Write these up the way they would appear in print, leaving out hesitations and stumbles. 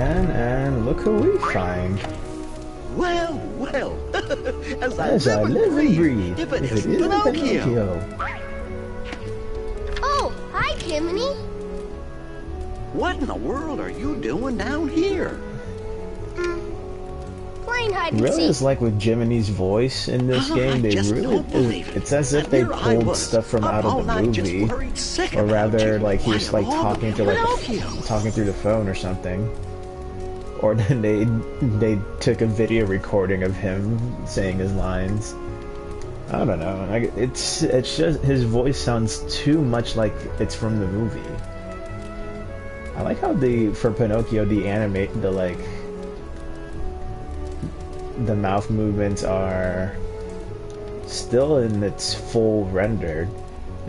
again, and look who we find. Well, well, as I live and breathe, if it isn't Pinocchio. Oh, hi, Jiminy. What in the world are you doing down here? Playing hide and Really, seek. it's like with Jiminy's voice in this game, they really, it's as if they pulled stuff from out of the movie, or rather, like he was like talking through the phone or something, or then they took a video recording of him saying his lines. I don't know. It's just his voice sounds too much like it's from the movie. I like how for Pinocchio the mouth movements are still in its full render,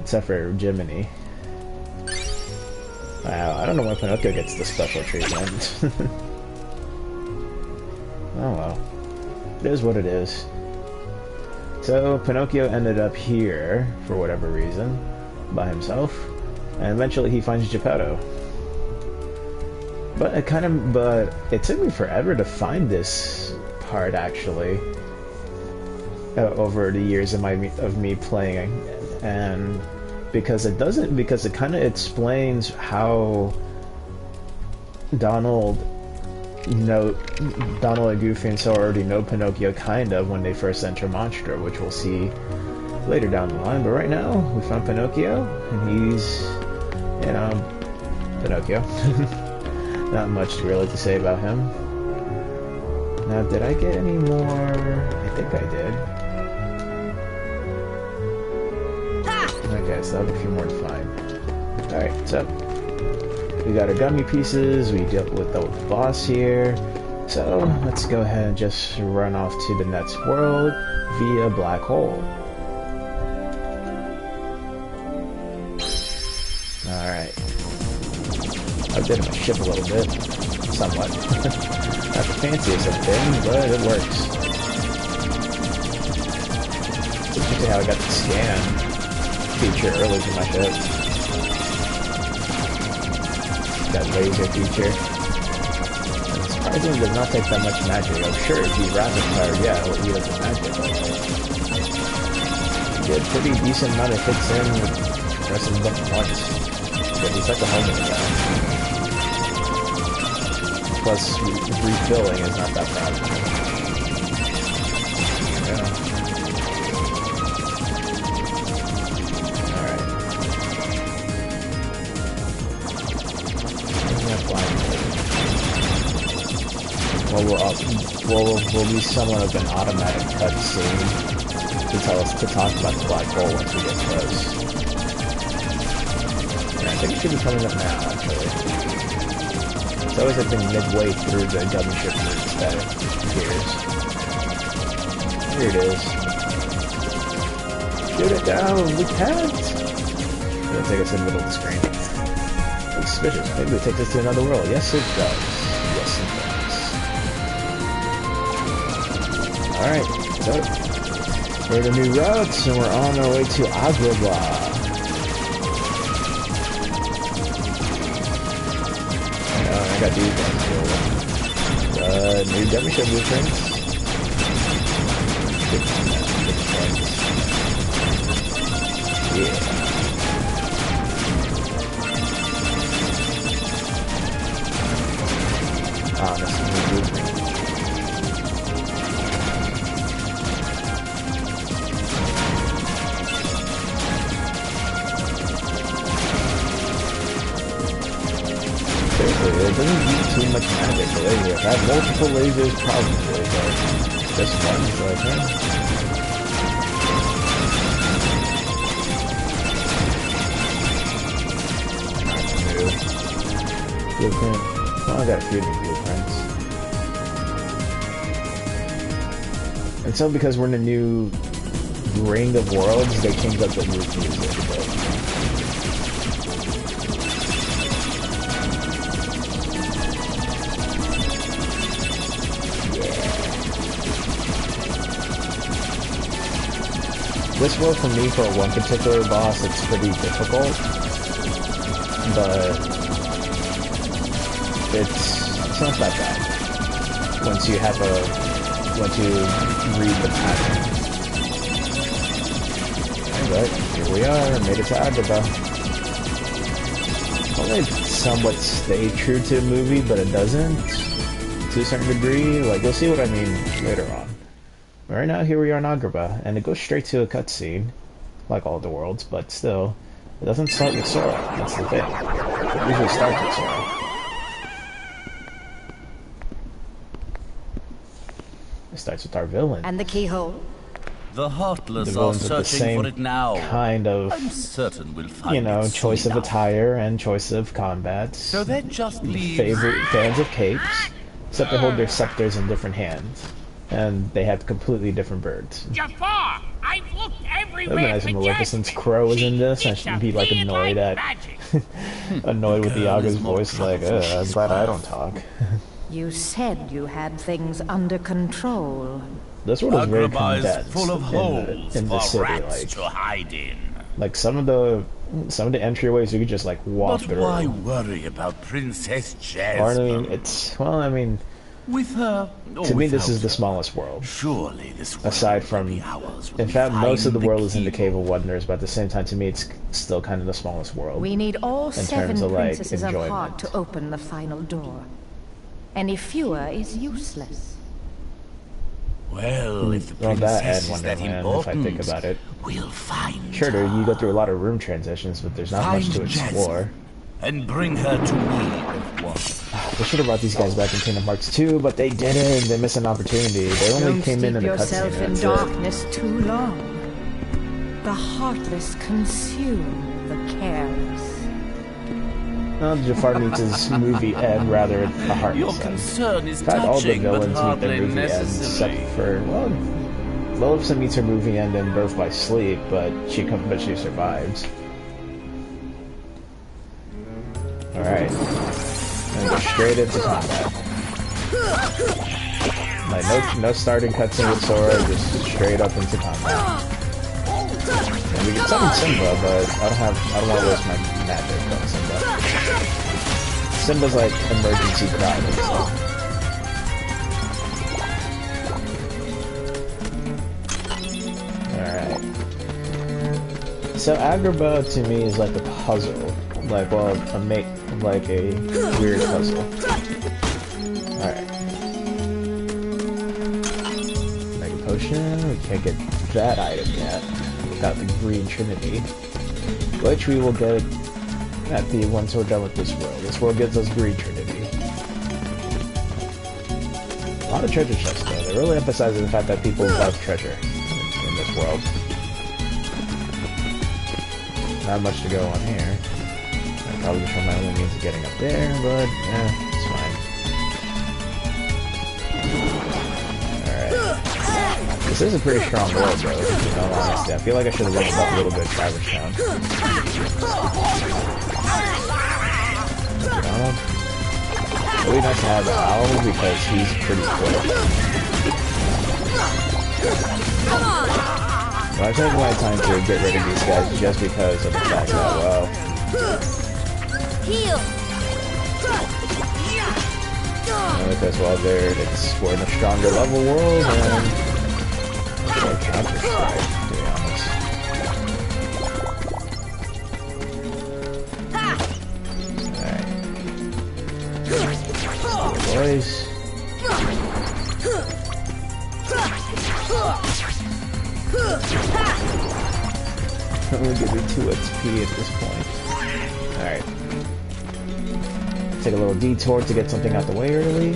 except for Jiminy. Wow, I don't know why Pinocchio gets the special treatment. Oh well. It is what it is. So, Pinocchio ended up here, for whatever reason, by himself, and eventually he finds Geppetto. But it took me forever to find this part, actually, over the years of me playing, and because it kind of explains how Donald and Goofy and so already know Pinocchio kind of when they first enter Monstra, which we'll see later down the line. But right now, we found Pinocchio, and he's, Pinocchio. Not much really to say about him. Now, did I get any more? I think I did. Okay, so I have a few more to find. Alright, so we got our gummy pieces, we dealt with the boss here. So let's go ahead and just run off to the next world via black hole. Alright. I did my ship a little bit. Somewhat. Not the fanciest of things, but it works. Interesting how I got the scan feature early to my ship. That laser feature. And surprisingly, does not take that much magic. I'm sure if you rapid fire, yeah, it will eat up the magic. Get a pretty decent amount of hits in with pressing the button once. But it's like a homing attack. Plus, refilling is not that bad. Yeah. Alright. Will be somewhat of an automatic cutscene to talk about the black hole once we get close. Yeah, I think it should be coming up now, actually. It's always like been midway through the gummy ship routes that it appears. Here it is. Shoot it down! We can't! It'll take us in the middle of the screen. Looks suspicious. Maybe it takes us to another world. Yes, it does. Yes, it does. Alright, so we're the new routes, and we're on our way to Agrabah. I got these ones. New gummy ship blueprints. Yeah. Ah, this is a new blueprint. It doesn't use too much magic, the laser. If I had multiple lasers, probably, but this one's like, new blueprint. Well, I got a few new blueprints. And so because we're in a new ring of worlds, they changed up the music, but this world for me, for one particular boss, it's pretty difficult, but it's It's not that bad. Once you read the pattern. But here we are, made it to Agrabah. Probably somewhat stay true to the movie, but it doesn't. To a certain degree. Like, you'll see what I mean later on. But right now, here we are in Agrabah, and it goes straight to a cutscene. Like all the worlds, but still, it doesn't start with Sora. That's the thing. It usually starts with Sora. It starts with our villain. And the keyhole? The Heartless are searching for it now. Kind of, I'm certain we'll find you know, it choice of enough. attire and choice of combat. So that just leaves favorite fans of capes, except they hold their scepters in different hands, and they have completely different birds. Jafar, I've looked everywhere. It would be nice if Maleficent's crow was in this, and she'd be like annoyed at, annoyed with Iago's voice, like, I'm glad I don't talk. You said you had things under control. This world is very Agrabah is condensed full of holes in the for city, rats to hide in. like some of the entryways you could just like walk But through. why worry about Princess Jasmine? Or, I mean, it's, well, I mean, with her, to me this is the smallest world. Surely this world Aside from, will be ours when in we fact, most of find the world is in the keyhole. Cave of Wonders, but at the same time, to me, it's still kind of the smallest world. We need all in 7 terms of, like, princesses of enjoyment. heart to open the final door. Any fewer is useless. Well, if the On that princess end, is that Wonderland, if I important, think about it. we'll find Sure, her. you go through a lot of room transitions, but there's not much to explore. And bring her to me at once. They should have brought these guys back in Kingdom Hearts 2, but they didn't. They missed an opportunity. They only Don't came in steep the yourself cutscene. in That's it. darkness too long. The heartless consume the careless. Well, Jafar meets his movie end rather a Your heartless end. concern is In fact, all the touching, but villains meet their hardly movie end, necessary. except for, well, Maleficent meets her movie end in Birth by Sleep, but she survives. Alright. And go straight into combat. Like, no starting cutscene with Sora, just straight up into combat. And we can summon Simba, but I don't want to waste my magic on Simba. Simba's like emergency cry and stuff. Alright. So Agrabah to me is like a puzzle. Like, well, like a weird puzzle. Alright. Mega potion, we can't get that item yet. Without the green trinity. Which we will get at the once we're done with this world. This world gives us green trinity. A lot of treasure chests though. They really emphasize the fact that people love treasure in this world. Not much to go on here. I probably just run my only means of getting up there, but it's fine. Alright. This is a pretty strong world, though, in all honesty. I feel like I should have leveled up a little bit Traverse Town. Really nice to have Owl because he's pretty quick. But I take my time to get rid of these guys just because of the fact that, well... Heal. Because, well, we're in a stronger level world, and... Or Counter-Strike, to be honest. Alright. Boys. I'm gonna give you 2 XP at this point. Alright. Take a little detour to get something out the way early.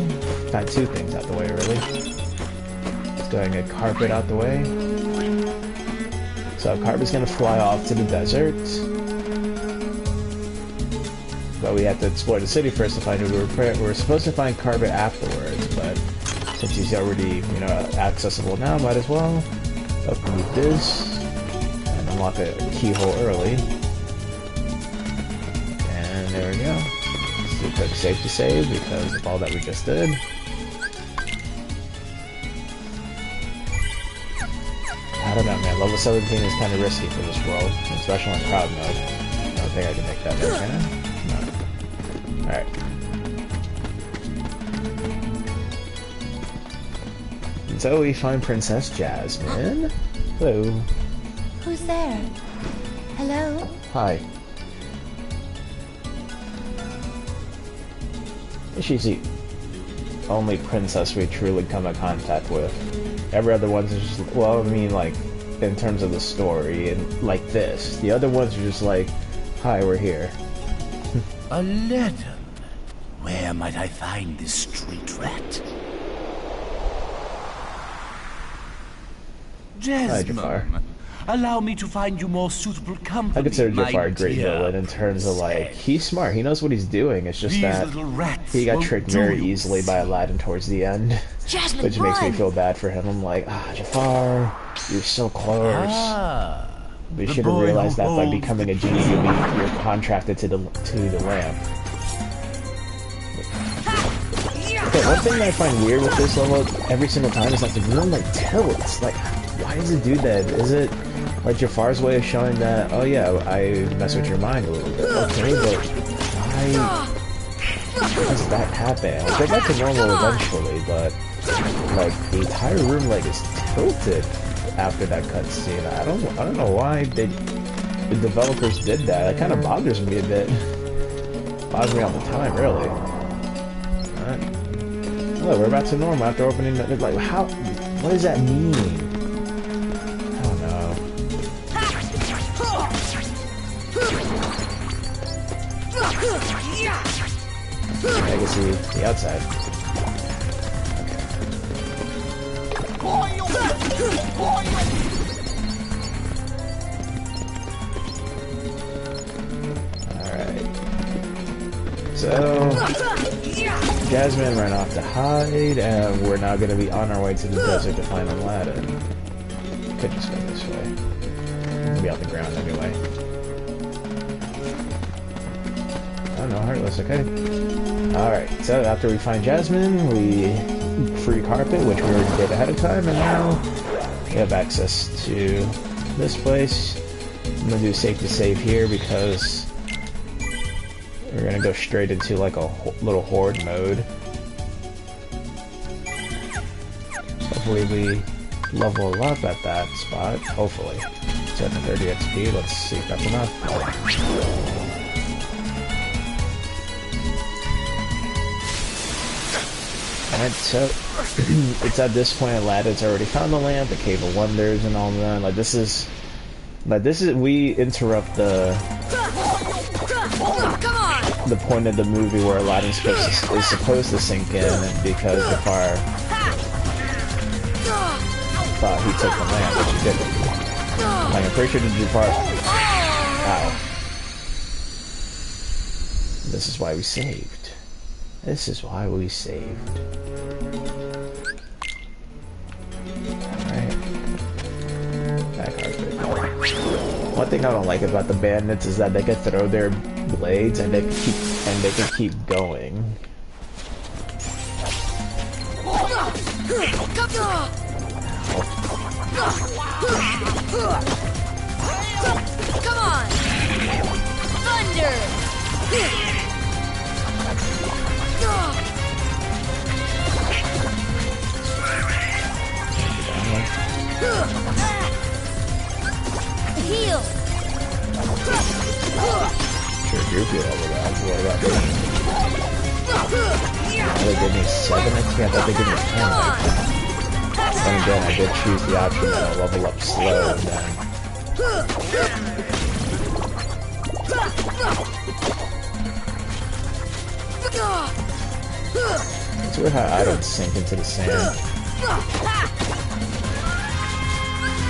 Not 2 things out the way early. Let's go ahead and get Carpet out the way. So Carpet's gonna fly off to the desert. But we have to explore the city first to find who we're supposed to find Carpet afterwards, but since he's already, you know, accessible now, might as well uproot this and unlock a keyhole early. And there we go. Let's do a quick save to save because of all that we just did. I don't know, man. Level 17 is kind of risky for this world, especially on crowd mode. I don't think I can make that work, can I? No. Alright. So we find Princess Jasmine. Hello. Who's there? Hello? Hi. She's the only princess we truly come in contact with. Every other one's just, well, I mean, like, in terms of the story, and like this. The other ones are just like, hi, we're here. A letter? Where might I find this street rat? Jasmine, hi, Jafar. Allow me to find you more suitable company. I consider Jafar a my great dear villain in terms of, like, he's smart. He knows what he's doing. It's just These that little rats he got won't tricked do very you. easily by Aladdin towards the end. Jasmine, Which makes me run! feel bad for him. I'm like, Jafar, you're so close. We the should have boy realized who that by holds becoming the a genie, you're contracted to the lamp. Okay, one thing that I find weird with this level every single time is like the room like tilts. Like, why does it do that? Is it like Jafar's way of showing that, oh yeah, I mess with your mind a little bit? Okay, but why does that happen? I'll go back to normal eventually, but like the entire room like is tilted after that cutscene. I don't know why the developers did that. It kind of bothers me a bit. Bothers me all the time, really. Alright. Look, we're about to normal after opening the, like, how, what does that mean? I don't know. I can see the outside. Alright. So Jasmine ran off to hide, and we're now going to be on our way to the desert to find Aladdin. Could just go this way. It'll be on the ground anyway. Oh no, heartless, okay. Alright, so after we find Jasmine, we free carpet, which we already did ahead of time, and now we have access to this place. I'm going to do safe to save here because we're gonna go straight into like a little horde mode. Hopefully we level up at that spot. Hopefully. 730 XP. Let's see if that's enough. Alright, so it's at this point Aladdin's already found the lamp, the Cave of Wonders, and all that. We interrupt the point of the movie where Aladdin is supposed to sink in because Jafar thought he took the lamp, but he didn't. Like, I'm pretty sure the Jafar... Ow. This is why we saved. This is why we saved. Alright. Back carpet. One thing I don't like about the bandits is that they can throw their blades and they can keep going. Come on! Thunder! Heal! Sure, goofy level that. What about me? They gave me 7 XP. I thought they gave me 10. Then again, I did choose the option that I'll level up slow and then... It's weird how I don't sink into the sand.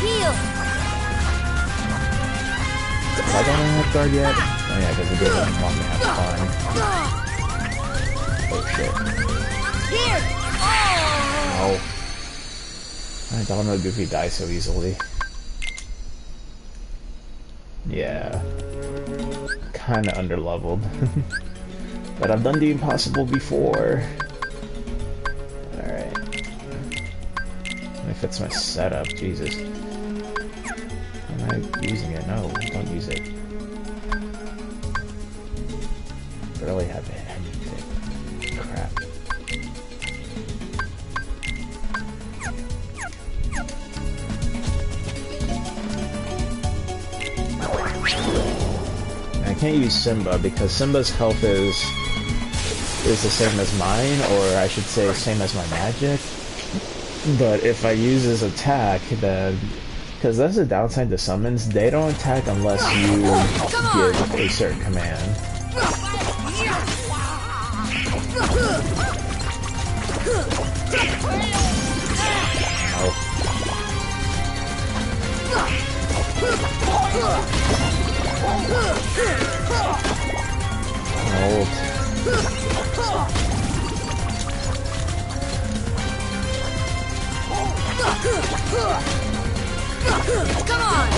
Heal! Have I done a half guard yet? Oh yeah, because it didn't want me to have fun. Oh shit. Here! No. I don't know Goofy dies so easily. Yeah. Kinda underleveled. But I've done the impossible before. Alright. Let me fix my setup, Jesus. Am I using it? No, don't use it. Barely have anything. Crap. can't use Simba because Simba's health is the same as mine, or I should say same as my magic. But if I use his attack, then because that's the downside to summons, they don't attack unless you give a certain command. Come on!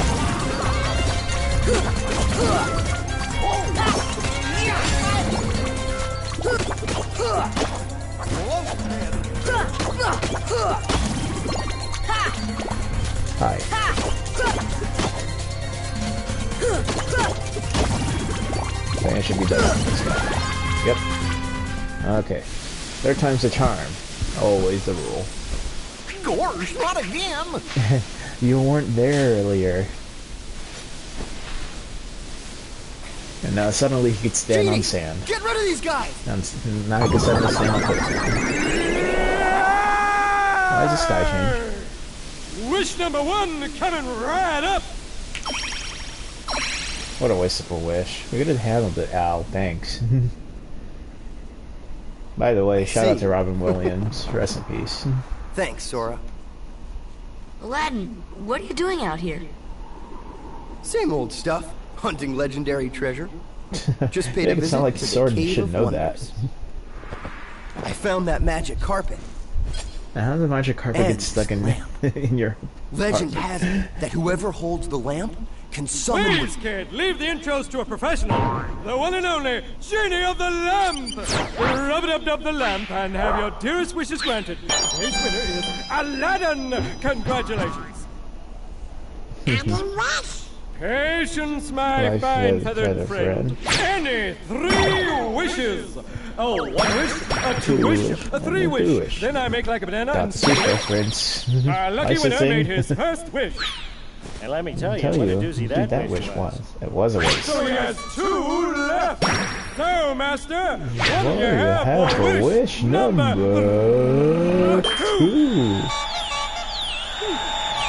Hi. Okay, I should be done with this guy. Yep. Okay. Third time's the charm. Always the rule. Gosh, not again! You weren't there earlier. And now suddenly he could stand on sand. Get rid of these guys! And now he can suddenly stand on quicksand. Why is the sky change? Wish number 1 coming right up. What a wasteful wish. We could have handled it, Al. Thanks. By the way, shout out to Robin Williams. Rest in peace. Thanks, Sora. Aladdin, what are you doing out here? Same old stuff. Hunting legendary treasure. Just paid a It visit sounds like to the Sword Cave should of know Wonders. that. I found that magic carpet. Now how does the magic carpet get stuck in your Legend apartment? has it that whoever holds the lamp can summon Please, kid, leave the intros to a professional. The one and only Genie of the Lamp. Rub-a-dub-dub the lamp and have your dearest wishes granted. Today's winner is Aladdin. Congratulations. Patience, my fine feathered friend. Any 3 wishes. Oh, 1 wish, a 2 wish, a 3 wish. Then I make like a banana and Got the preference. our lucky winner made his first wish. And let me tell you, what a doozy that wish was. It was a wish. So he has 2 left. So, Master, what do you You have have for for wish number 2.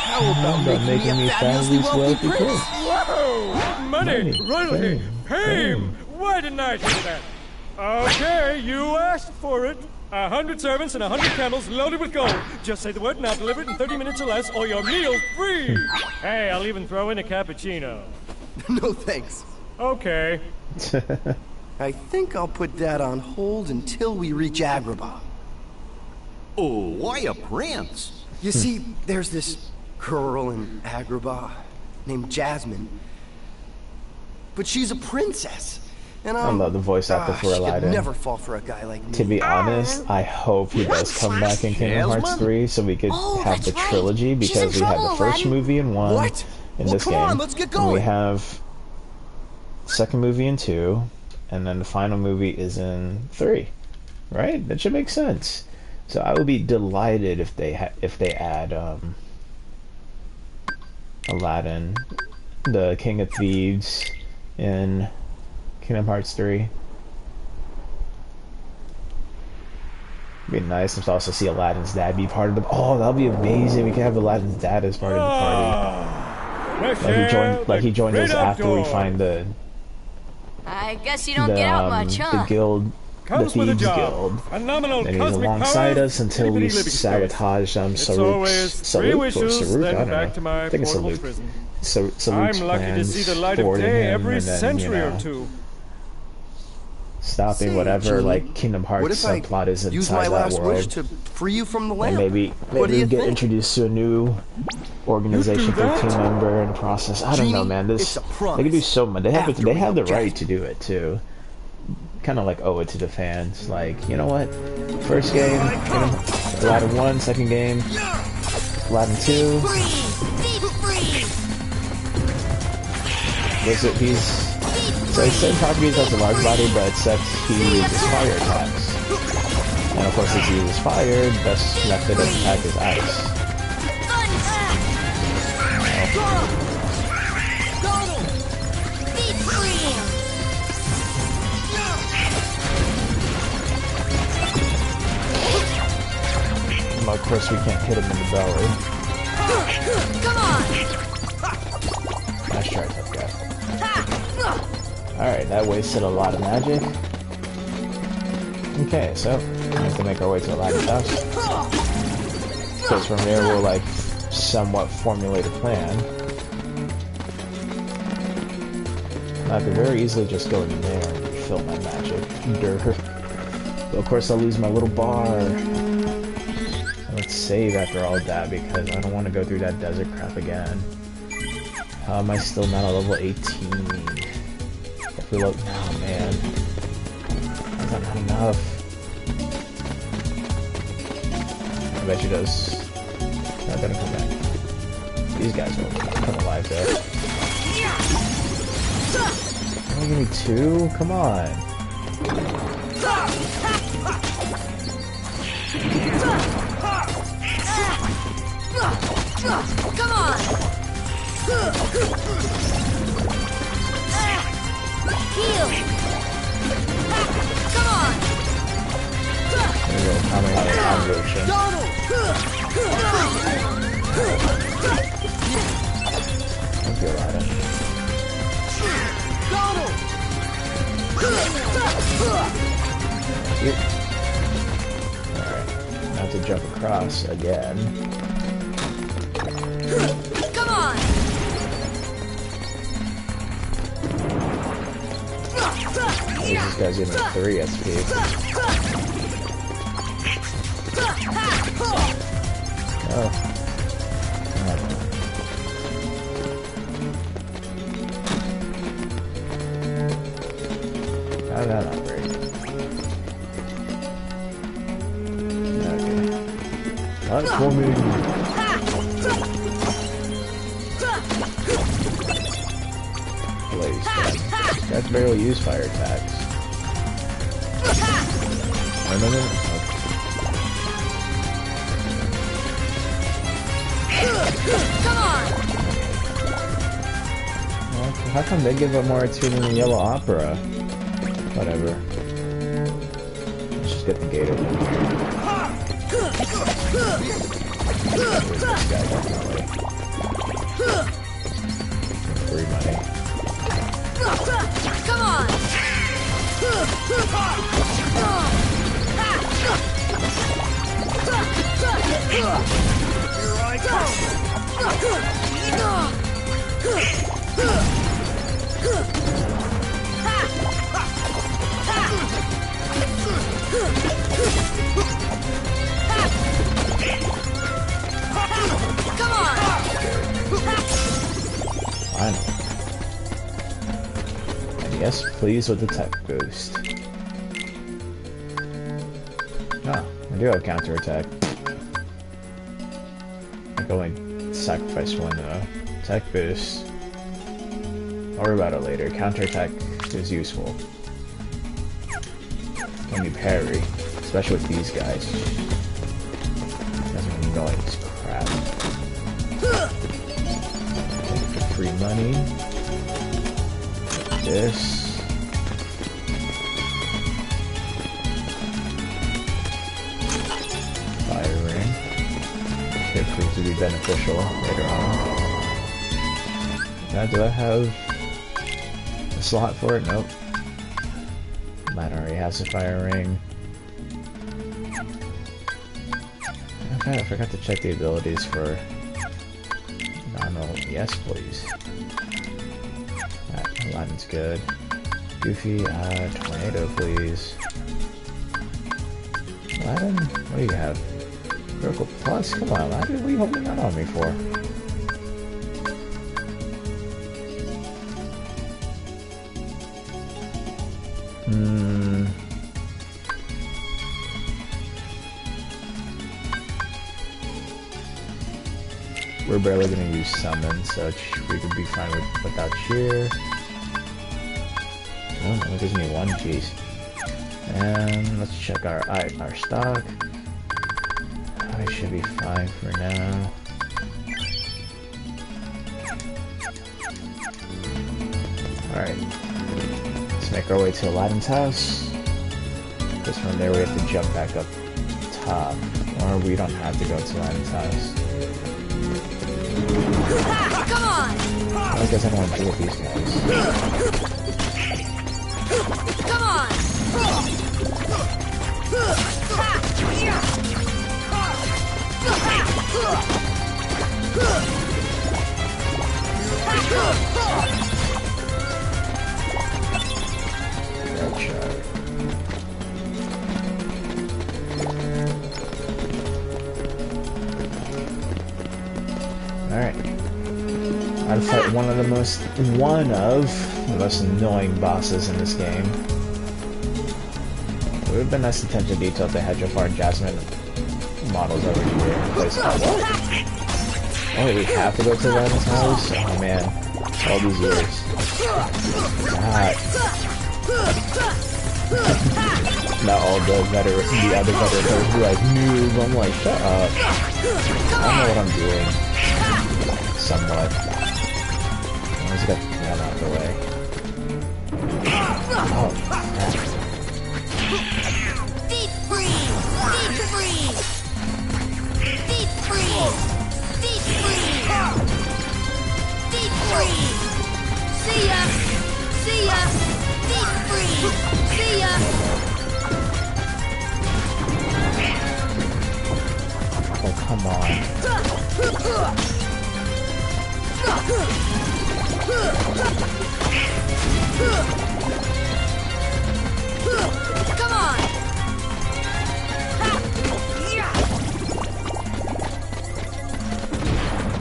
How about making me a fabulously wealthy prince? Whoa! Money, royalty, fame. Why didn't I do that? Okay, you asked for it. 100 servants and 100 camels loaded with gold. Just say the word and I'll deliver it in 30 minutes or less, or your meal's free. Hey, I'll even throw in a cappuccino. No thanks. Okay. I think I'll put that on hold until we reach Agrabah. Oh, why a prince? You see, there's this girl in Agrabah named Jasmine. But she's a princess. And I love the voice actor for Aladdin. She could never fall for a guy like me. To be honest, I hope he does come back in Kingdom Hearts 3 so we could have the trilogy, because we have the first movie in 1 in this game. On, let's get going. And we have the second movie in 2, and then the final movie is in 3. Right? That should make sense. So I would be delighted if they add Aladdin, the King of Thieves, in Kingdom Hearts 3. It'd be nice to also see Aladdin's dad be part of the... Oh, that'd be amazing. We could have Aladdin's dad as part of the party. Like he joined us after we find the... I guess you don't get out much, huh? The guild... The Thieves Guild. And he's alongside us until we sabotage Saruk, I don't know. I think it's Saruk. Saruk's I'm lucky to see the light of day every century or two. Stopping whatever like Kingdom Hearts subplot is inside that world. Wish to free you from the lamp? And maybe we get introduced to a new organization for a team member in the process. I don't know, man. They can do so much. They have the right to do it too. Kind of like owe it to the fans. Like, you know what? First game, Aladdin 1. Second game, Aladdin 2. So he's same properties as the large body, but except he uses fire attacks. And of course, if he uses fire, the best method of attack is ice. of course we can't hit him in the belly. Come on! Nice try, tough guy. Alright, that wasted a lot of magic. Okay, so we have to make our way to Aladdin's house. Because from there we'll like somewhat formulate a plan. I could very easily just go in there and refill my magic. But of course I'll lose my little bar. Let's save after all that because I don't want to go through that desert crap again. How am I still not at level 18? If we look now, man. That's not enough. I bet she does. No, it doesn't come back. These guys will come alive though. Oh, give me 2? Come on. Come on! Heal! Come on! There we go, coming out of conversion. Thank you, Aladdin. Yep. Alright, now to jump across again. Come on! This guy's giving me 3 SP. Oh. How did that not break? Okay. That's for me. Blaze gun. Guys barely use fire attacks. No. Come on! Well, how come they give up more XP than the Yellow Opera? Whatever. Let's just get the gate open here. This guy definitely. Free money. Come on! Here I go! Come on! Finally. And yes, please with the tech boost. Ah, I do have counterattack. I can only sacrifice one tech boost. I'll worry about it later. Counterattack is useful when you parry, especially with these guys. That's when you know it's crap. Free money. This. Fire ring. Could prove to be beneficial later on. Now, do I have a slot for it? Nope. Mine already has a fire ring. Okay, I forgot to check the abilities for Donald. Yes, please. Aladdin's good. Goofy, Tornado, please. Aladdin, what do you have? Miracle Plus? Come on, Aladdin, what are you holding that on me for? We're barely gonna use summon, so we could be fine without cheer. Oh, it gives me 1, jeez. And let's check our stock. I should be fine for now. Alright. Let's make our way to Aladdin's house. Because from there we have to jump back up top. Or we don't have to go to Aladdin's house. Come on! I guess I don't want to deal with these guys. Come on! Alright. I'd fight one of the most annoying bosses in this game. It would have been nice attention to detail if they had Jafar and Jasmine models over here in place. Oh, we have to go to Aladdin's house? Oh man. All these years. God. Now all the other veterans be like, noob. I'm like, shut up. I know what I'm doing. Somewhat. Let's get that out of the way. Oh, crap. Deep freeze! Deep freeze! Deep freeze! Deep freeze! Deep freeze! See ya! See ya! Deep freeze! See ya! Oh, come on. Come on!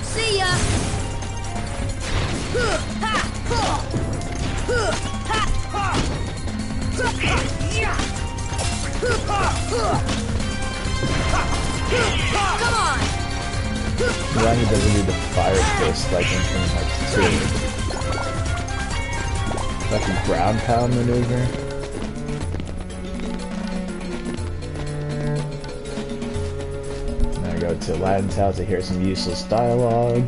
See ya! Come on! Glad he doesn't do the fire fist like in Kingdom Hearts 2. Like a ground pound maneuver. Now I go to Aladdin's house to hear some useless dialogue.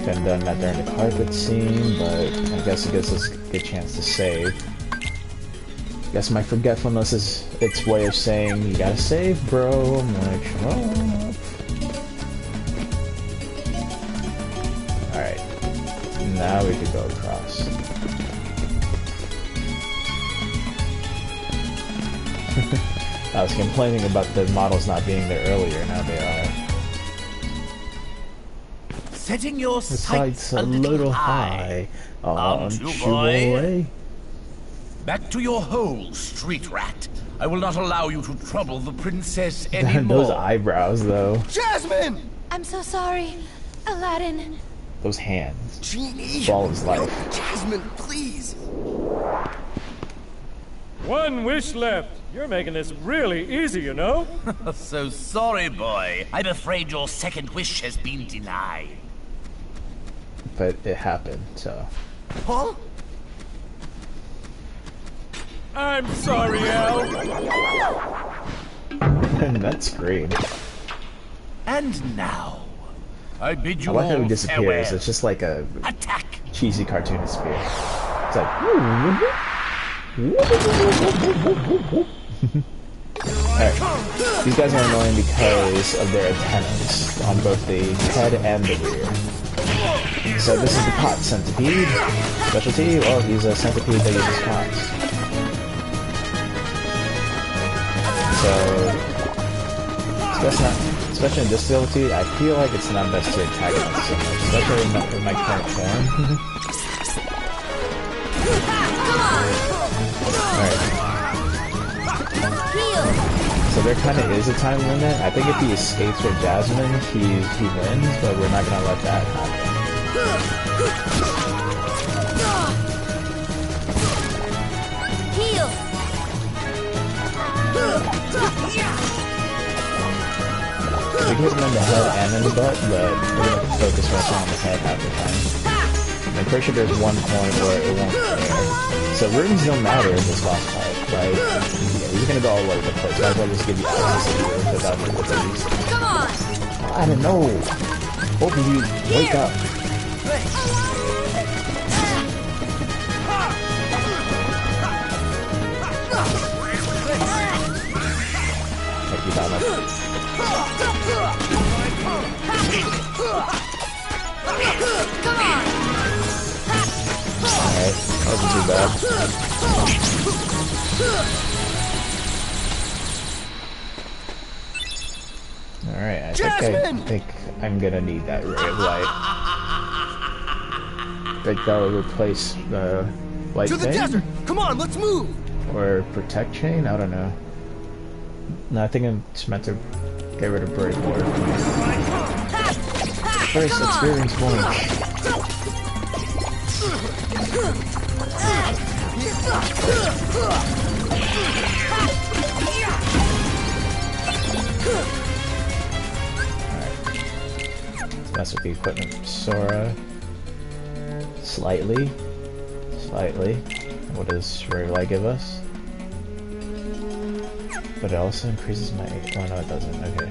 Couldn't done that during the carpet scene, but I guess it gives us a good chance to save. Guess my forgetfulness is its way of saying, you gotta save, bro. I'm like, shut up. Alright. Now we can go across. I was complaining about the models not being there earlier, now they are. Setting your The sights sight's a little high. Aren't you, boy? Back to your hole, street rat. I will not allow you to trouble the princess anymore. Those eyebrows, though. Jasmine! I'm so sorry, Aladdin. Those hands. Genie! Ball is life. No, Jasmine, please! One wish left. You're making this really easy, you know? So sorry, boy. I'm afraid your second wish has been denied. But it happened, so. Huh? I'm sorry, Al. And that scream. And now, I bid you I like all how he disappears. farewell. It's just like a Attack! cheesy cartoon disappear. It's like. Alright. These guys are annoying because of their antennas on both the head and the rear. So this is the pot centipede. Specialty? Well, he's a centipede that uses pots. So, especially in this difficulty, I feel like it's not best to antagonize so much, especially in my current form. Alright. So there kind of is a time limit. I think if he escapes with Jasmine, he wins, but we're not gonna let that happen. Heal! We can hit him in the head and in the butt, but we're gonna focus mostly on the head half the time. I'm pretty sure there's one point where it won't care. So rooms don't matter in this boss fight, right? Yeah, he's gonna go all over the place. Might as well just give you access to the rooms without difficulties. Come on! I don't know. Both of you, wake up. Thank you, Donald. Alright, that wasn't too bad. Alright, I think I'm gonna need that ray of light. I think that'll replace the light to the thing? desert! Come on, let's move! Or protect chain? I don't know. No, I think it's meant to get rid of brave water. First, experience points. Mess with the equipment. Sora. Slightly. What does Ray Light give us? But it also increases my... Oh no, it doesn't. Okay.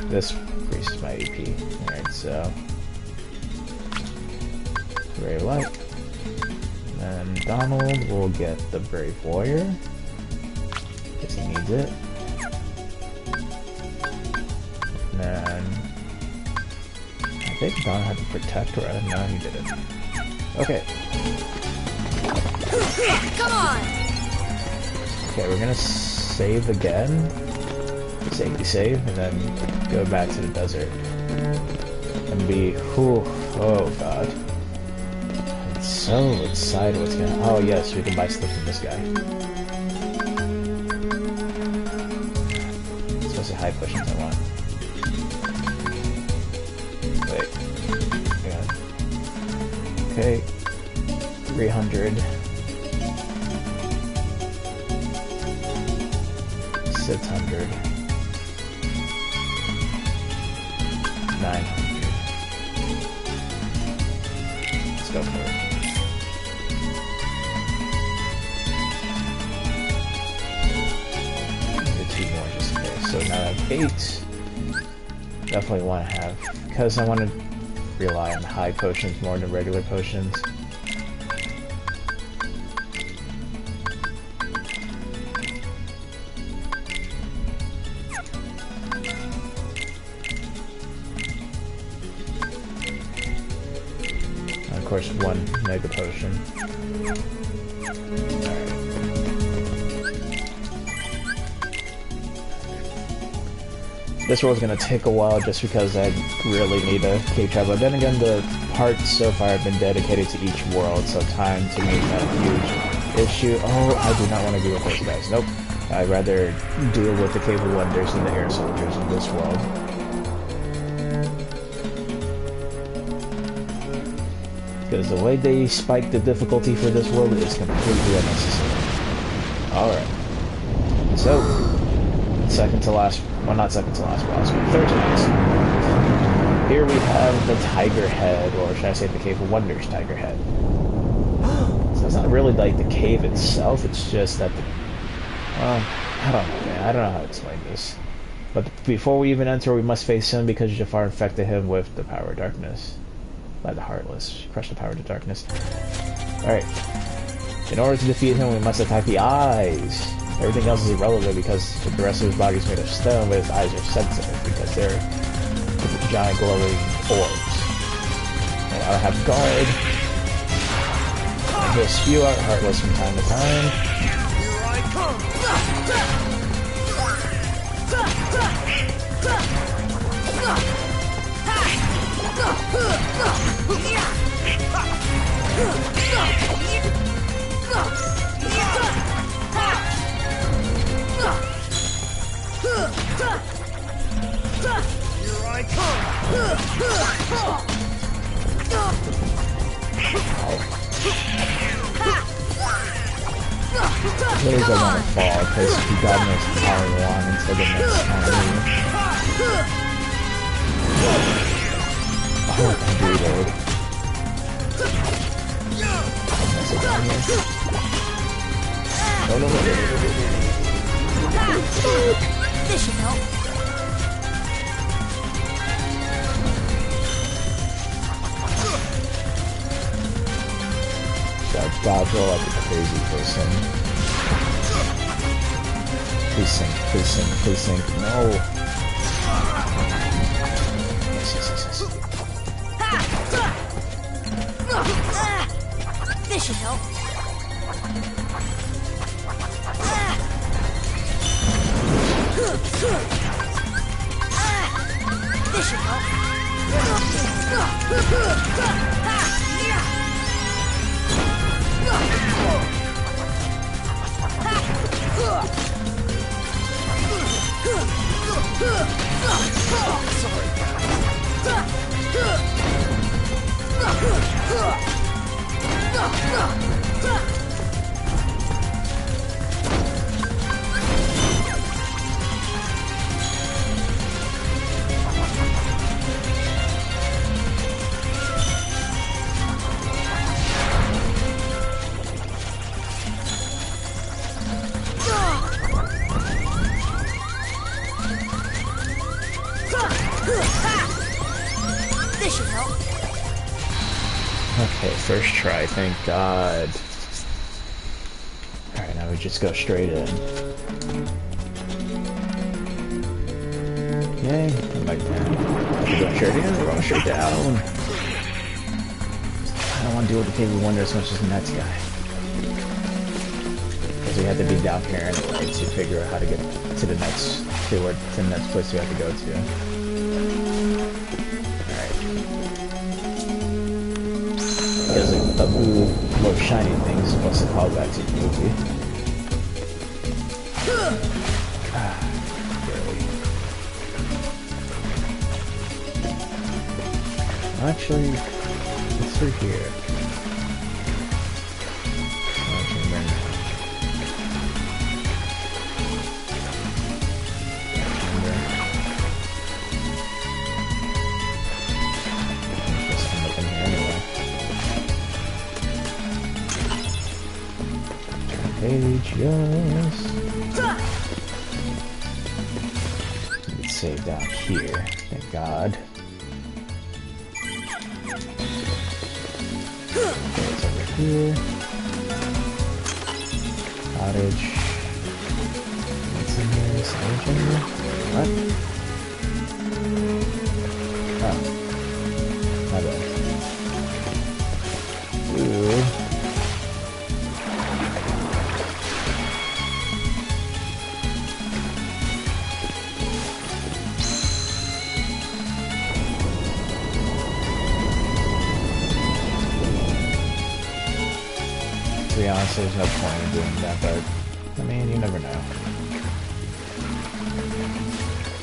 This increases my AP. Alright, so... Ray Light. And then Donald will get the Brave Warrior. Because he needs it. And then... I think Don had to protect Red. No, he didn't. Okay. Come on! Okay, we're gonna save again. Save, and then go back to the desert. And be... Whew, oh god. I'm so excited what's gonna... Oh yes, we can buy stuff from this guy. Especially high potions I want. Wait. Hang on. Okay. 300. 600. 900. Let's go for it. Get 2 more just in case. So now I have 8. Definitely want to have, because I want to rely on high potions more than regular potions. Of course, 1 mega potion. Alright. This world's gonna take a while just because I really need a cave trap, but then again, the parts so far have been dedicated to each world, so time to make that a huge issue. Oh, I do not want to deal with those guys. Nope. I'd rather deal with the Cave of Wonders and the Air Soldiers in this world. Because the way they spike the difficulty for this world is completely unnecessary. Alright. So, second to last, well not second to last boss, but third to last. Here we have the Tiger Head, or should I say the Cave of Wonders Tiger Head. So it's not really like the cave itself, it's just that the... I don't know, man. I don't know how to explain this. But before we even enter, we must face him because Jafar infected him with the power of darkness. By the Heartless. Crush the power of darkness. Alright. In order to defeat him, we must attack the eyes. Everything else is irrelevant because the rest of his body is made of stone, but his eyes are sensitive because they're giant glowing orbs. And I'll have guard. And he'll spew out Heartless from time to time. Here I come! Here I come! Please don't want to fall because he got this power along until the next time. Oh, I can reload. No. This should help. That dodge roll like a crazy person. Please sink, please sink, please sink. No. Yes, yes, yes, yes. This should help. This should help. This should help. Okay, first try, thank God. Alright, now we just go straight in. Yay, I'm like, we're going straight in, we're going straight down. I don't want to deal with the Cave of Wonder as much as the next guy. Because we had to be down here anyway to figure out how to get to the next, to the next place we have to go to. Because a blue, more shiny thing is supposed to call back to the movie. Barely. Actually, it's through here. Page, yes. Let's save down here, thank God. Okay, it's over here. Cottage. What's in here? Storage in here? What? Oh. My bad. Ooh. To be honest, there's no point in doing that, but I mean, you never know.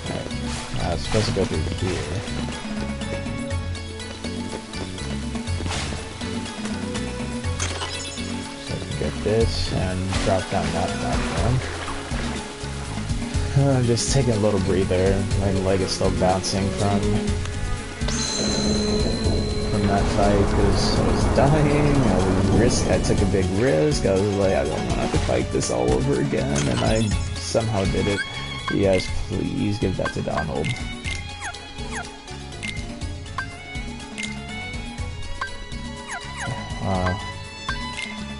Alright, it's supposed to go through here. So I can get this and drop down that platform. I'm just taking a little breather. My leg is still bouncing from that fight because I was dying. I took a big risk. I was like, I don't want to have to fight this all over again, and I somehow did it. Yes, please give that to Donald.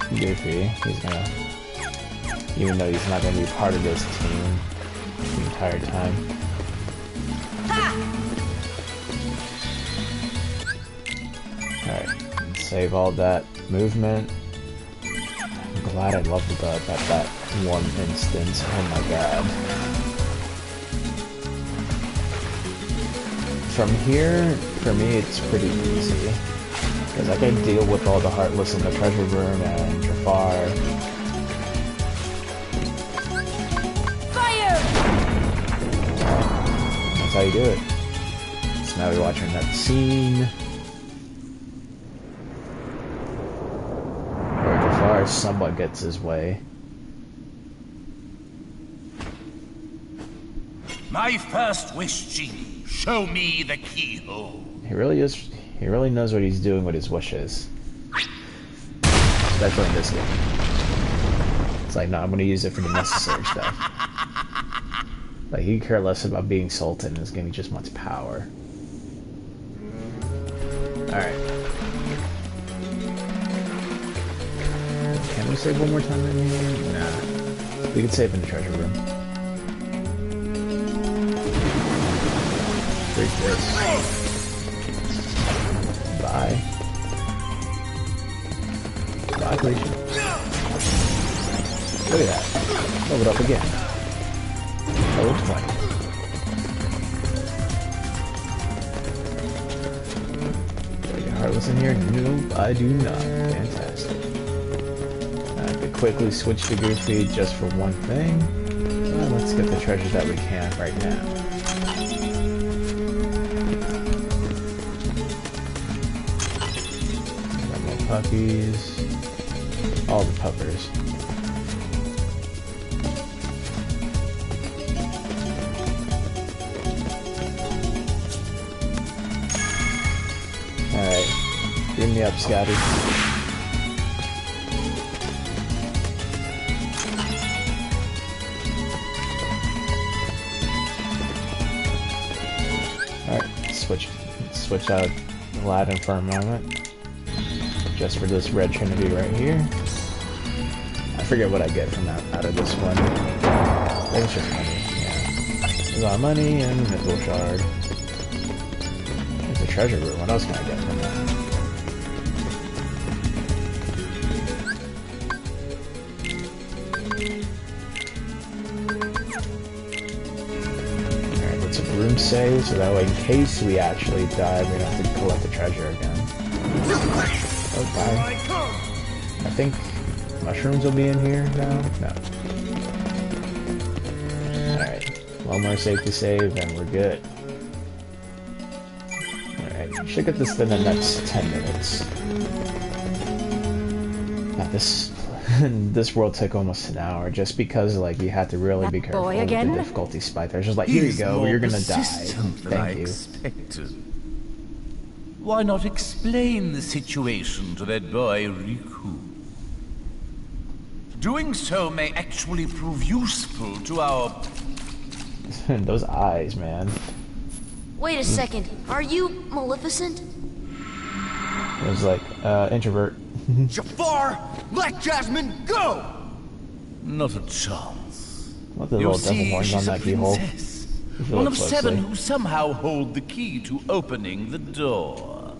Goofy. He's gonna, even though he's not gonna be part of this team the entire time. Alright, save all that movement. I'm glad I leveled up at that one instance. Oh my god. From here, for me, it's pretty easy. Because I can deal with all the Heartless in the treasure room and Jafar. Fire! That's how you do it. So now we're watching that scene. Somewhat gets his way. My first wish, Genie. Show me the keyhole. He really knows what he's doing with his wishes. Especially in this game. It's like, no, I'm gonna use it for the necessary stuff. Like, he could care less about being Sultan in this game, he just wants power. Alright. Can we save one more time in here? Nah. We can save in the treasure room. Freak this. Bye. Bye, Felicia. Look at that. Level it up again. Level 20. Do I get Heartless in here? Nope, I do not. Fantastic. I could quickly switch to Goofy just for one thing. Let's get the treasures that we can right now. Got more puppies. All the puppers. Alright. Bring me up, Scotty. Switch out Aladdin for a moment, just for this red trinity right here. I forget what I get from that out of this one. I think it's just money. Yeah, a lot of money and a Mythril shard. There's a treasure room. What else can I get from that? Room save, so that way in case we actually die, we don't have to collect the treasure again. Oh, bye. I think mushrooms will be in here now? No. Alright. One more safety save and we're good. Alright. Should get this done in the next 10 minutes. Now this world took almost an hour just because like you had to really be careful with the difficulty spike. There's just like, here you go, you're gonna die. Thank you. Expected. Why not explain the situation to that boy Riku? Doing so may actually prove useful to our... Those eyes, man. Wait a second. Are you Maleficent? It was like, introvert. Jafar, let Jasmine go! Not a chance. What the little devil horns on that keyhole? One of 7 who somehow hold the key to opening the door.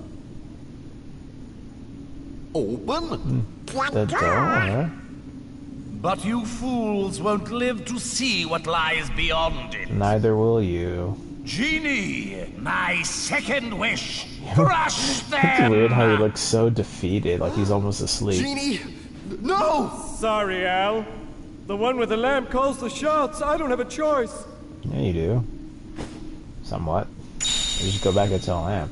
Open? The door, huh? But you fools won't live to see what lies beyond it. Neither will you. Genie, my second wish, crush them! It's weird how he looks so defeated, like he's almost asleep. Genie, no! Sorry, Al. The one with the lamp calls the shots. I don't have a choice. Yeah, you do. Somewhat. You just go back and tell lamp.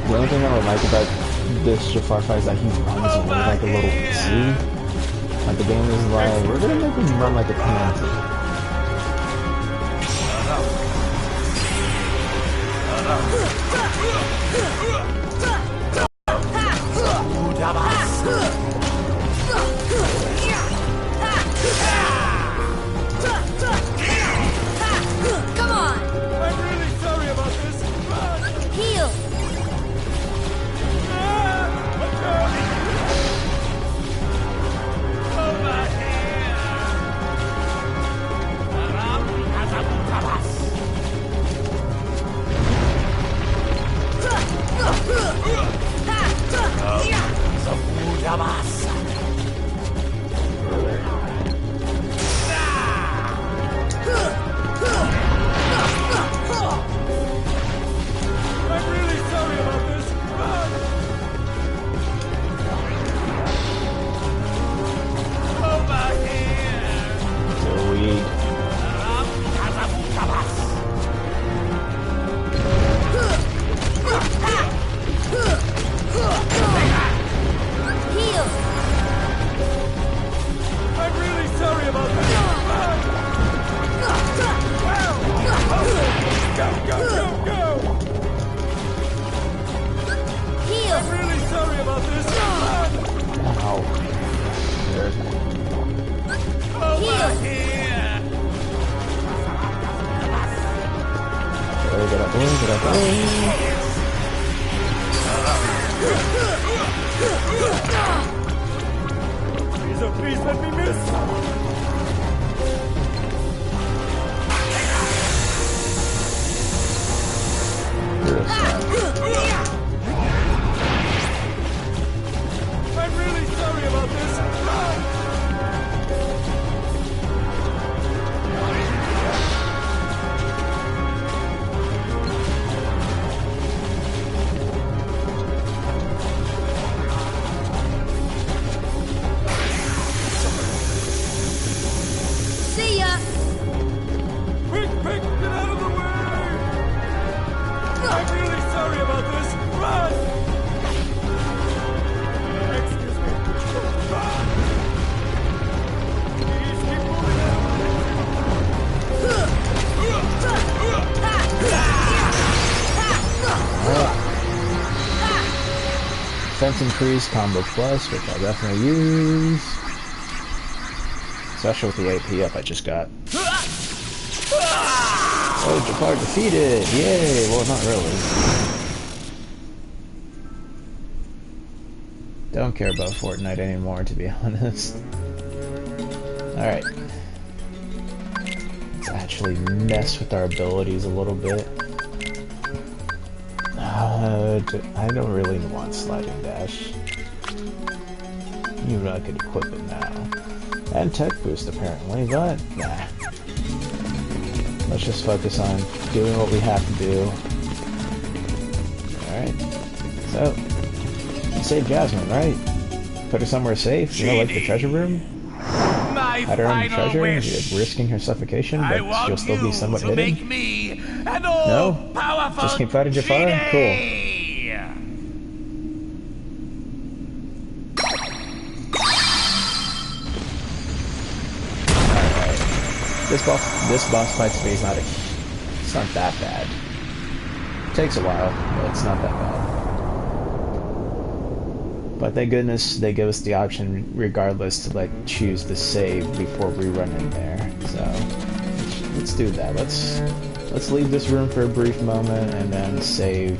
The only thing I don't like about this Jafar fight is that he runs away like a little pussy. Like the game is like, we're gonna make him run like a pansy. Come on! I'm really sorry about this. Heal! Get up, get up, Please, oh please let me miss. I'm really sorry about this. See ya! Quick, quick, get out of the way! I'm really sorry about this. Run! Excuse me. Run! Please keep moving Defense increase, combo plus, which I'll definitely use. Especially with the AP up I just got. Oh, Jafar defeated! Yay! Well, not really. Don't care about Fortnite anymore, to be honest. Alright. Let's actually mess with our abilities a little bit. I don't really want sliding dash. Even though I could equip it now. And tech boost apparently, but nah. Let's just focus on doing what we have to do. Alright. So, save Jasmine, right? Put her somewhere safe, you know, like the treasure room? Hide her on the treasure, risking her suffocation, but she'll still be somewhat hidden? No? Just keep fighting Jafar? Cool. This boss fight to me is it's not that bad. It takes a while, but it's not that bad. But thank goodness they give us the option, regardless, to like choose the save before we run in there. So let's do that. Let's leave this room for a brief moment and then save.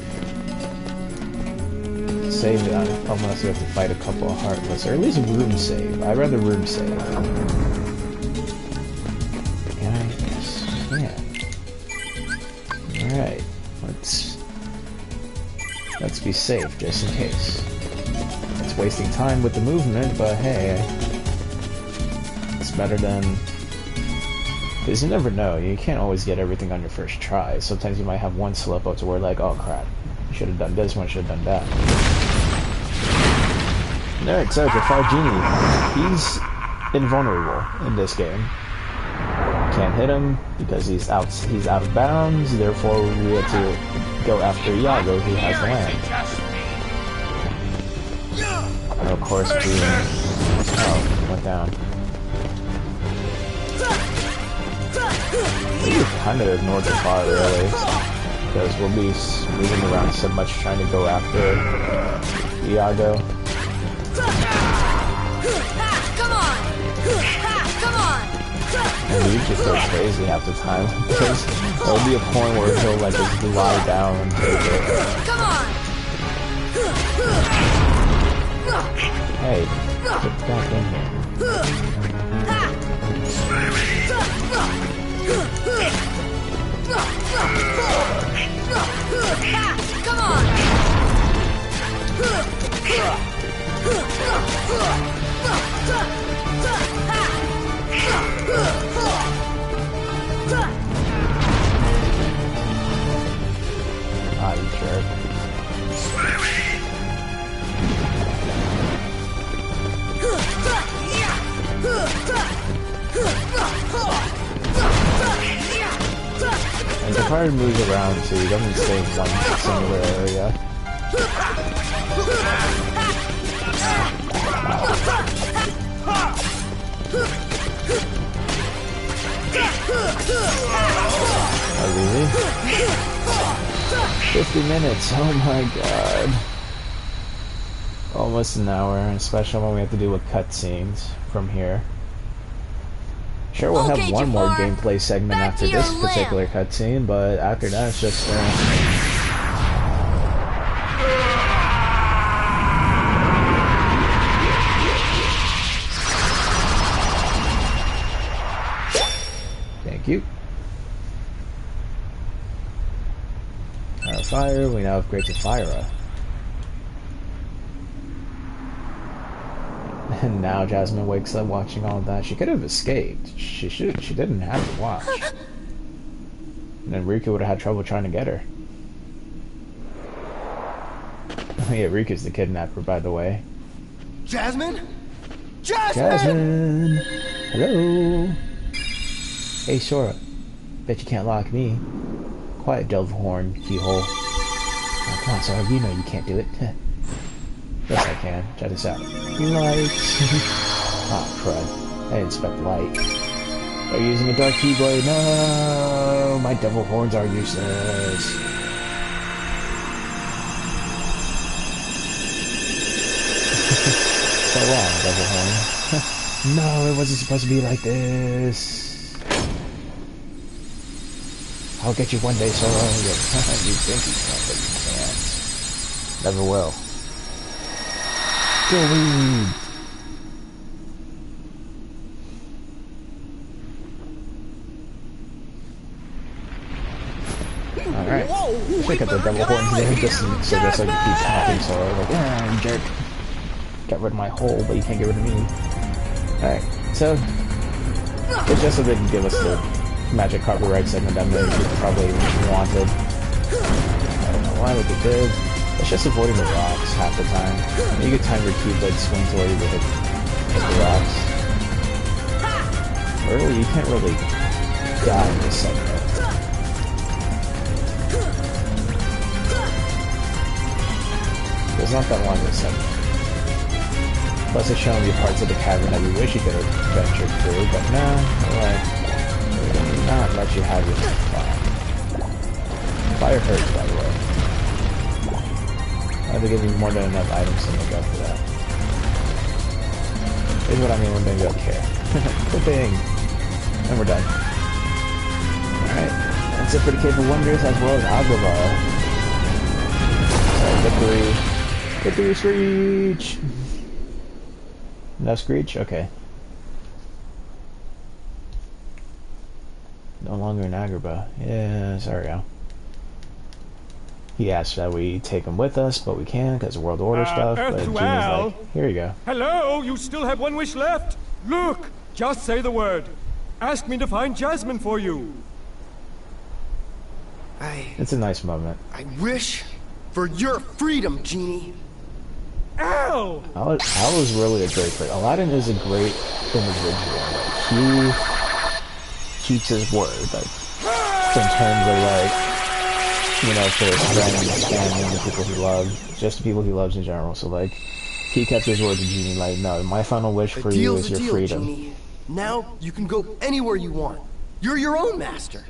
Save unless we have to fight a couple of heartless, or at least room save. I'd rather room save. Alright, let's be safe, just in case. It's wasting time with the movement, but hey, it's better than... Because you never know, you can't always get everything on your first try. Sometimes you might have one slip up to where like, oh crap, should have done this one, should have done that. Alright, so Jafar Genie, he's invulnerable in this game. Can't hit him because he's out of bounds, therefore we have to go after Iago, who has the land. And of course oh, went down. We kind of ignored the fire really, because we'll be moving around so much trying to go after Iago. And he just goes crazy half the time, because there'll be a point where he'll like just lie down and take it. Come on! Hey, get back in here. Come on! Ah, you jerk. And the card moves around too, he doesn't stay in one singular area. Oh, really? 50 minutes, oh my god. Oh almost an hour, especially when we have to do with cutscenes from here. Sure, we'll have one more gameplay segment after this particular cutscene, but after that, it's just Thank you. Fire, we now upgrade to Fyra. And now Jasmine wakes up watching all of that. She could have escaped. She didn't have to watch. And then Riku would have had trouble trying to get her. Yeah, Riku's the kidnapper, by the way. Jasmine? Jasmine! Jasmine! Hello! Hey, Sora. Bet you can't lock me. Quiet, Delverhorn, keyhole. Oh, come on, Sora, you know you can't do it. Yes, I can. Check this out. Lights. Ah, crud. I didn't expect light. They're using a dark keyblade. No! My devil horns are useless. So long, devil horn. No, it wasn't supposed to be like this. I'll get you one day, Sora. You think you can, but you can't. Never will. Delete. Alright. Pick up the devil horns there just so I can keep talking, so like, yeah, you jerk. Got rid of my hole, but you can't get rid of me. Alright, so it's just so they can give us the magic copyright segment that maybe people probably wanted. I don't know why, but they did. It's just avoiding the rocks half the time. You get time your keyblade swing to where you hit the rocks. Early, you can't really die in this segment. There's not that long of a segment. Plus it's showing you parts of the cavern that you wish you could have ventured through, but no, like, not let you have your fire. Fire hurts, by the way. I have to give you more than enough items to make up for that. Here's what I mean when they don't care. Flipping! And we're done. Alright, that's it for the Cave of Wonders as well as Agrabah. Victory! Victory Screech! No Screech? Okay. No longer in Agrabah. Yeah, sorry, Al. He asked that we take him with us, but we can't because of World Order stuff. But Genie's like, here you go. Hello, you still have one wish left. Look, just say the word. Ask me to find Jasmine for you. It's a nice moment. I wish for your freedom, Genie. Al! Al is really a great player. Aladdin is a great individual. Like, he keeps his word, like, in terms of, like, you know, for his friends, family, the people he loves, just the people he loves in general. So, like, he kept his word to Genie, like, no, my final wish for you is your freedom. Genie. Now you can go anywhere you want. You're your own master.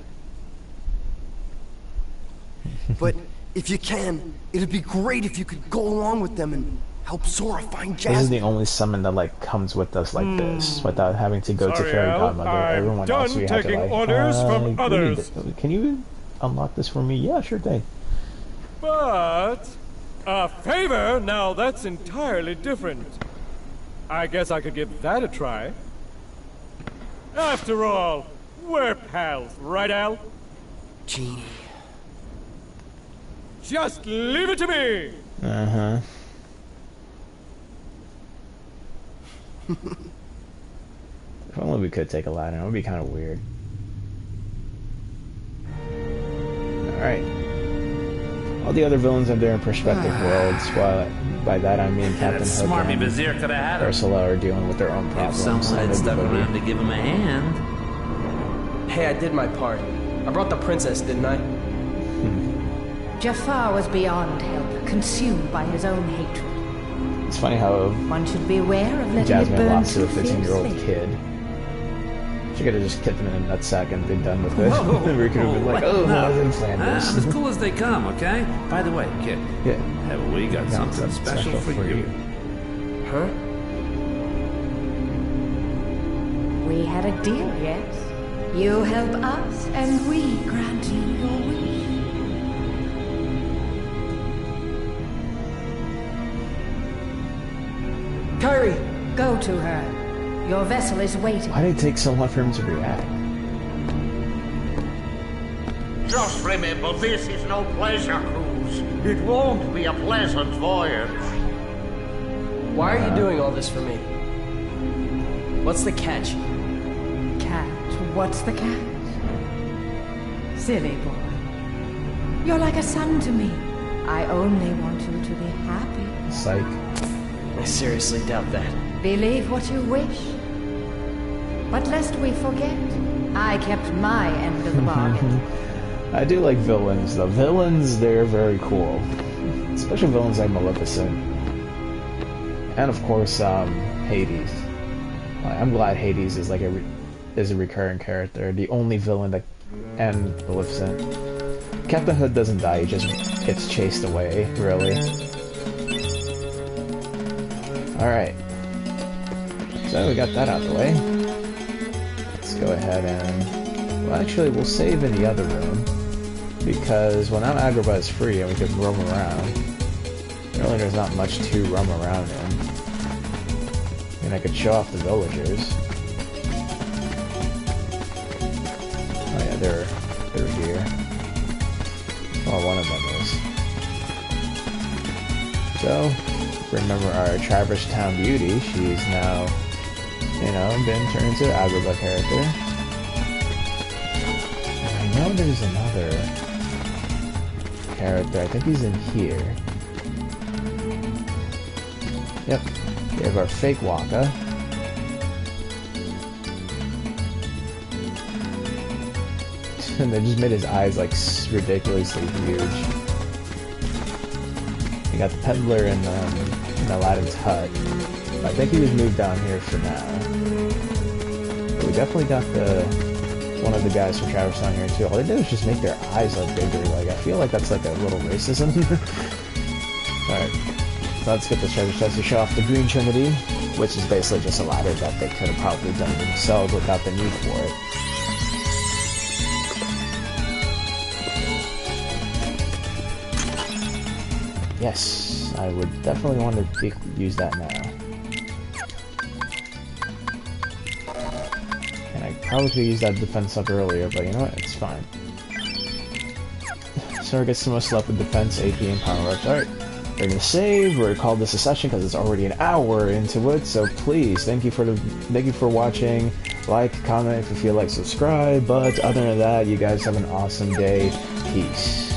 But if you can, it'd be great if you could go along with them and help Sora find Jasmine. This is the only summon that, like, comes with us like this, without having to go to Fairy Godmother. Everyone else, we have to, like, orders from others. Can you unlock this for me? Yeah, sure thing. But a favor? Now that's entirely different. I guess I could give that a try. After all, we're pals, right, Al? Genie. Just leave it to me! Uh-huh. If only we could take Aladdin, it would be kind of weird. Alright. All the other villains are there in perspective worlds, while by that I mean Captain Hook and Vizier could have had him. Ursula are dealing with their own problems. If someone had stuck around to give him a hand. Hey, I did my part. I brought the princess, didn't I? Jafar was beyond help, consumed by his own hatred. It's funny how one should be aware of letting Jasmine it burn lost to a too 15-year-old fiercely. kid. She could have just kicked him in a nutsack and been done with it. We could have been like, oh, I was in Flanders. As cool as they come, okay? By the way, kid. Yeah. Have we got something special for you? Huh? We had a deal, yes? You help us, and we grant you your wish. Kyrie! Go to her. Your vessel is waiting. Why did it take so long for him to react? Just remember, this is no pleasure cruise. It won't be a pleasant voyage. Why are you doing all this for me? What's the catch? Catch? What's the catch? Silly boy. You're like a son to me. I only want you to be happy. Psych. I seriously doubt that. Believe what you wish. But lest we forget, I kept my end of the bargain. I do like villains, though. Villains, they're very cool. Especially villains like Maleficent. And of course, Hades. I'm glad Hades is like a recurring character. The only villain that... And Maleficent. Captain Hood doesn't die, he just gets chased away, really. Alright. So we got that out of the way. Let's go ahead and... Well, actually, we'll save in the other room. Because, well, now Agrabah is free and we can roam around. Really, there's not much to roam around in. And I could show off the villagers. Oh yeah, they're here. Well, one of them is. So, remember our Traverse Town beauty. She's now, you know, been turned into an Agrabah character. And I know there's another character. I think he's in here. Yep. We have our fake Waka. And they just made his eyes like ridiculously huge. We got the peddler in Aladdin's hut. I think he was moved down here for now. But we definitely got one of the guys from Traverse down here too. All they did was just make their eyes look bigger. Like, I feel like that's like a little racism. Alright. So let's get the treasure chest to show off the Green Trinity, which is basically just a ladder that they could have probably done themselves without the need for it. Yes, I would definitely want to use that now. And I probably could use that defense up earlier, but you know what? It's fine. So we get some more stuff with defense, AP, and power-ups. Alright. We're gonna save. We're gonna call this a session because it's already an hour into it. So please, thank you for watching. Like, comment if you feel like, subscribe. But other than that, you guys have an awesome day. Peace.